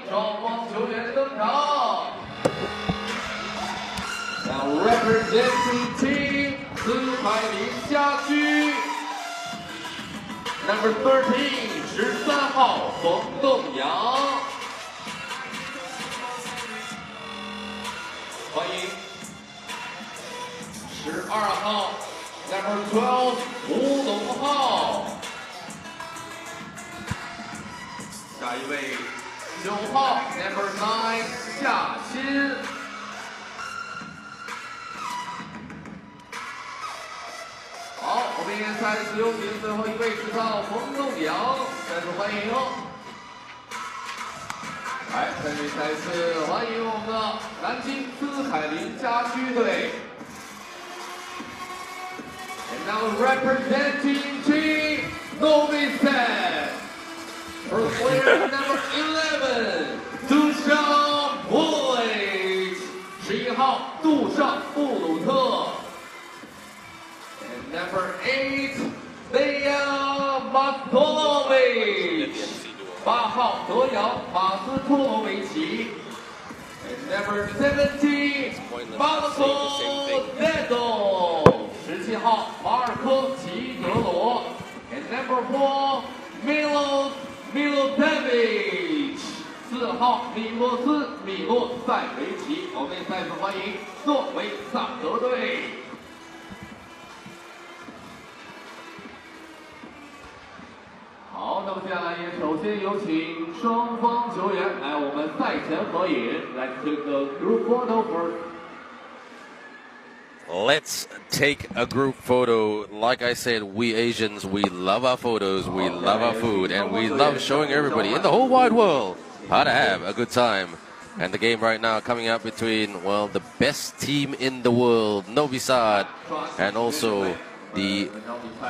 双方球员登场。Now representing team 斯凯林家居 ，Number 13 13号冯栋阳，欢迎。12号 Number 12吴龙浩，下一位9号 Number 9夏鑫。好，我们赛事有请最后一位13号冯栋阳，再次欢迎。来，参与赛事，欢迎我们的南京斯凯林家居队。And now representing team Novi set, for player number 11, 杜尚布雷，11号杜尚布鲁特。And number 8, Dejan Matolovic， 8号德扬马斯托罗维奇。And number 17, Marco Dedo。17号马尔科齐德罗 ，and number 4 Milosevic， 4号米洛塞维奇，我们再次欢迎诺维萨德队。好，那么接下来也首先有请双方球员来我们赛前合影。Let's take the group photo first. Let's take a group photo. Like I said, we Asians, we love our photos, we love our food, and we love showing everybody in the whole wide world how to have a good time. And the game right now coming up between, well, the best team in the world, Novi Sad, and also the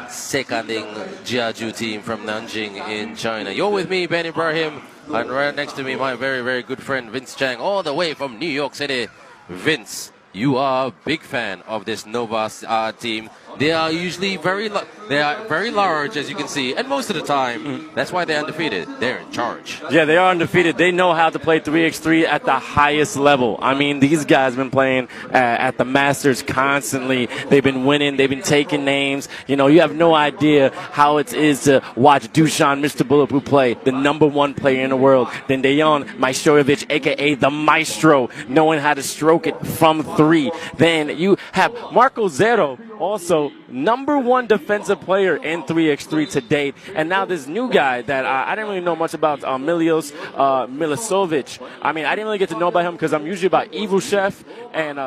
Sikailin Jiaju team from Nanjing in China. You're with me, Ben Ibrahim, and right next to me, my very, very good friend Vince Chang, all the way from New York City. Vince, you are a big fan of this Nova team. They are usually very large, as you can see, and most of the time, that's why they're undefeated. They're in charge. Yeah, they are undefeated. They know how to play 3x3 at the highest level. I mean, these guys have been playing at the Masters constantly. They've been winning. They've been taking names. You know, you have no idea how it is to watch Dusan, Mr. Bulletproof play, the #1 player in the world. Then Dejan Majstorovic, a.k.a. the Maestro, knowing how to stroke it from 3. Then you have Marco Zero, also #1 defensive player in 3x3 to date. And now this new guy that I didn't really know much about, Milisovic. I mean, I didn't really get to know about him because I'm usually about Evil Chef and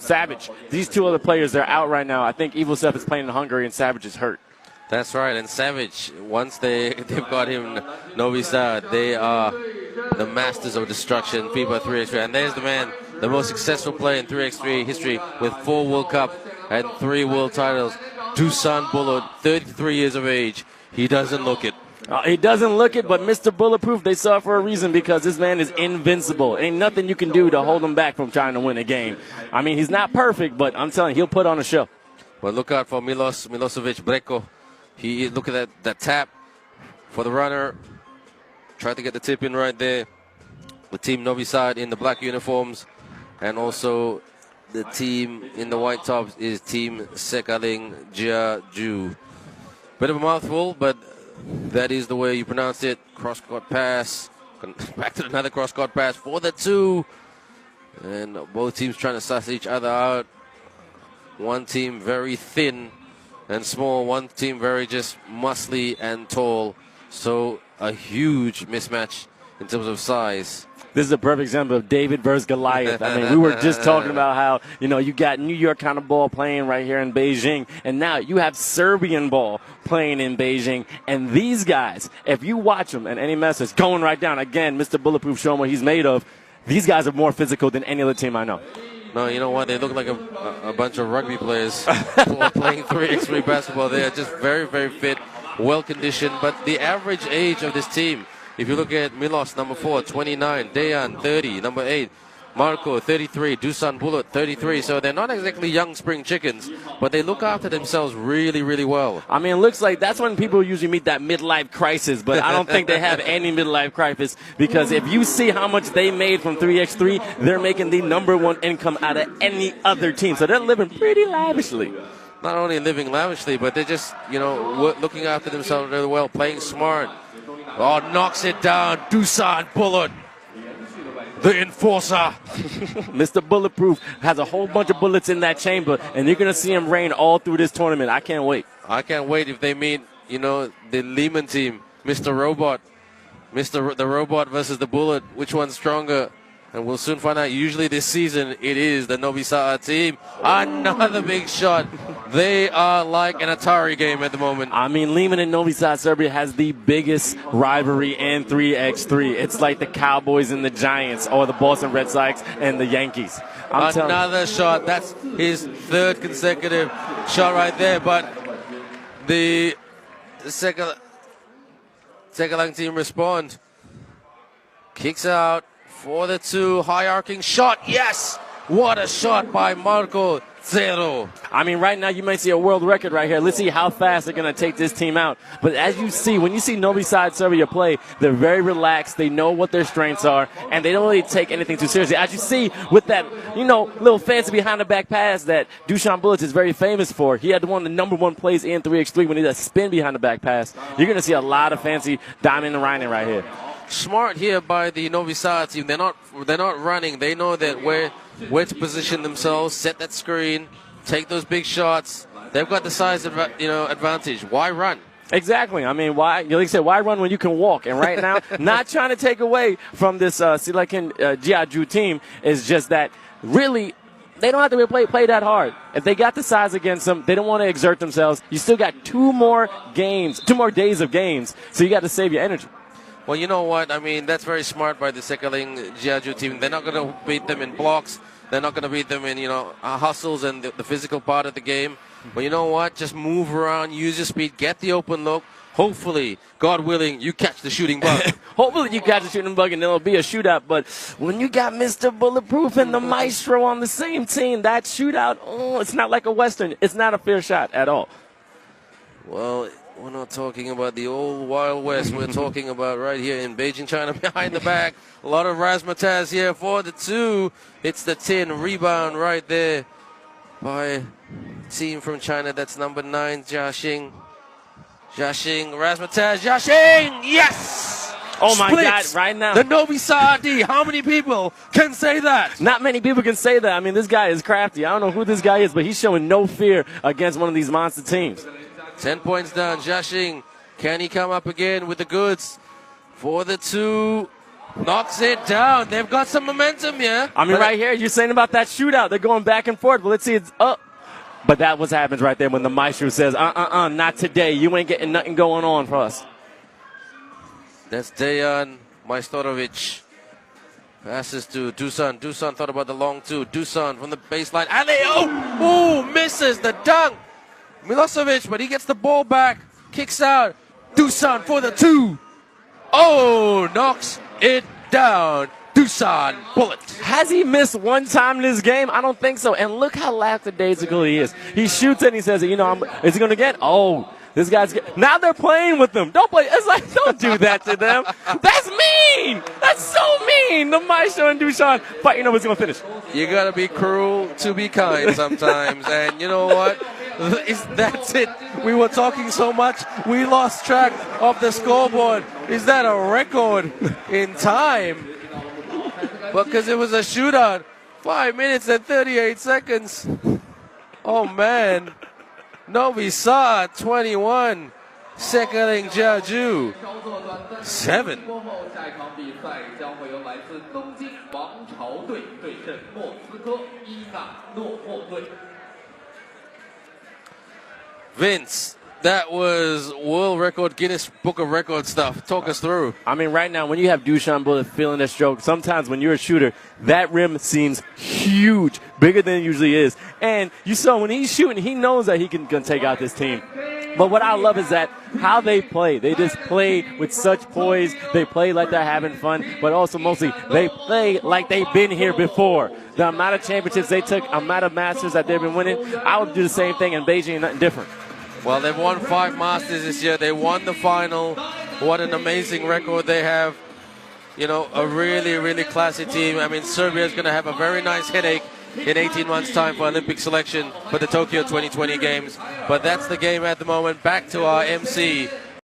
Savage. These two other players, they're out right now. I think Evil Chef is playing in Hungary and Savage is hurt. That's right, and Savage, once they've got him Novi Sad, they are the masters of destruction, FIBA 3x3. And there's the man, the most successful player in 3x3 history with 4 World Cup and 3 world titles. Dusan Bulut, 33 years of age. He doesn't look it. He doesn't look it, but Mr. Bulletproof, they saw it for a reason because this man is invincible. Ain't nothing you can do to hold him back from trying to win a game. I mean, he's not perfect, but I'm telling you, he'll put on a show. Well, look out for Milosevic Breko. Look at that tap for the runner. Tried to get the tip in right there. The team Novi Sad in the black uniforms, and also the team in the white tops is team Sikailin Jiaju. Bit of a mouthful, but that is the way you pronounce it. Cross-court pass. Back to another cross-court pass for the 2. And both teams trying to suss each other out. One team very thin and small. One team very just muscly and tall. So a huge mismatch in terms of size. This is a perfect example of David versus Goliath. I mean, we were just talking about how, you know, you got New York kind of ball playing right here in Beijing, and now you have Serbian ball playing in Beijing. And these guys, if you watch them and any message going right down, again, Mr. Bulletproof showing what he's made of, these guys are more physical than any other team I know. No, you know what? They look like a bunch of rugby players playing 3x3 basketball. They are just very, very fit, well-conditioned. But the average age of this team, if you look at Milos, number 4, 29, Dejan, 30, number 8, Marco, 33. Dusan Bullet, 33. So they're not exactly young spring chickens, but they look after themselves really, really well. I mean, it looks like that's when people usually meet that midlife crisis, but I don't think they have any midlife crisis, because if you see how much they made from 3x3, they're making the #1 income out of any other team. So they're living pretty lavishly. Not only living lavishly, but they're just, looking after themselves really well, playing smart. Oh, knocks it down. Dusan Bullet, the enforcer. Mr. Bulletproof has a whole bunch of bullets in that chamber, and you're going to see him reign all through this tournament. I can't wait. I can't wait if they meet, the Lehman team, Mr. Robot. The Robot versus the Bullet. Which one's stronger? And we'll soon find out. Usually this season, it is the Novi Sad team. Another big shot. They are like an Atari game at the moment. I mean, Lehman and Novi Sad Serbia has the biggest rivalry in 3x3. It's like the Cowboys and the Giants, or the Boston Red Sox and the Yankees. Another shot. That's his third consecutive shot right there. But the Sikailin team respond. Kicks out for the 2. High arcing shot. Yes! What a shot by Marco Zero. I mean, right now you might see a world record right here. Let's see how fast they're going to take this team out. But as you see, when you see Novi Sad Serbia play, they're very relaxed. They know what their strengths are, and they don't really take anything too seriously. As you see with that, little fancy behind the back pass that Dusan Bullets is very famous for. He had one of the #1 plays in 3x3 when he did a spin behind the back pass. You're going to see a lot of fancy diamond and rhino right here. Smart here by the Novi Sad team. They're not running. They know that where to position themselves, set that screen, take those big shots. They've got the size advantage. Why run? Exactly. I mean, why? Like I said, why run when you can walk? And right now, not trying to take away from this Sikailin Jiaju team, is just that really they don't have to play that hard. If they got the size against them, they don't want to exert themselves. You still got 2 more days of games, so you got to save your energy. Well, you know what? I mean, that's very smart by the Sikailin Jiaju team. They're not going to beat them in blocks. They're not going to beat them in, hustles and the physical part of the game. But you know what? Just move around, use your speed, get the open look. Hopefully, God willing, you catch the shooting bug. Hopefully you catch the shooting bug and it'll be a shootout. But when you got Mr. Bulletproof and the Maestro on the same team, that shootout, it's not like a Western. It's not a fair shot at all. Well, we're not talking about the old Wild West. We're talking about right here in Beijing, China, behind the back. A lot of razzmatazz here for the 2. It's the 10 rebound right there by team from China. That's number 9, Jiaxing. Jiaxing, razzmatazz, Jiaxing! Yes! Oh my Splits God, right now. The Novi Sad D. How many people can say that? Not many people can say that. I mean, this guy is crafty. I don't know who this guy is, but he's showing no fear against one of these monster teams. 10 points down. Jiaxing, can he come up again with the goods? For the 2, knocks it down. They've got some momentum here. I mean, right here, you're saying about that shootout. They're going back and forth. But let's see, it's up. But that what happens right there when the Maestro says, not today. You ain't getting nothing going on for us. That's Dejan Majstorovic. Passes to Dusan. Dusan thought about the long 2. Dusan from the baseline. Alley-oop! Misses the dunk. Milosevic, but he gets the ball back. Kicks out. Dusan for the 2. Knocks it down. Dusan Bullet. Has he missed one time in this game? I don't think so. And look how lackadaisical he is. He shoots it and he says, is he going to get? This guy's now they're playing with them. Don't play. It's like, don't do that to them. That's mean. That's so mean. The Maestro and Dusan fighting over who's going to finish. You got to be cruel to be kind sometimes. And you know what? That's it. We were talking so much, we lost track of the scoreboard. Is that a record in time? Because it was a shootout. 5 minutes and 38 seconds. Oh, man. Novi Sad 21. Sikailin Jiaju 7. Vince, that was world record, Guinness Book of Records stuff. Talk us through. I mean, right now, when you have Dusan Bullet feeling that stroke, sometimes when you're a shooter, that rim seems huge, bigger than it usually is. And you saw when he's shooting, he knows that he can take out this team. But what I love is that how they play. They just play with such poise. They play like they're having fun, but also mostly they play like they've been here before. The amount of championships they took, amount of Masters that they've been winning, I would do the same thing in Beijing, nothing different. Well, they've won 5 Masters this year. They won the final. What an amazing record they have. You know, a really, really classy team. I mean, Serbia is going to have a very nice headache in 18 months' time for Olympic selection for the Tokyo 2020 Games. But that's the game at the moment. Back to our MC.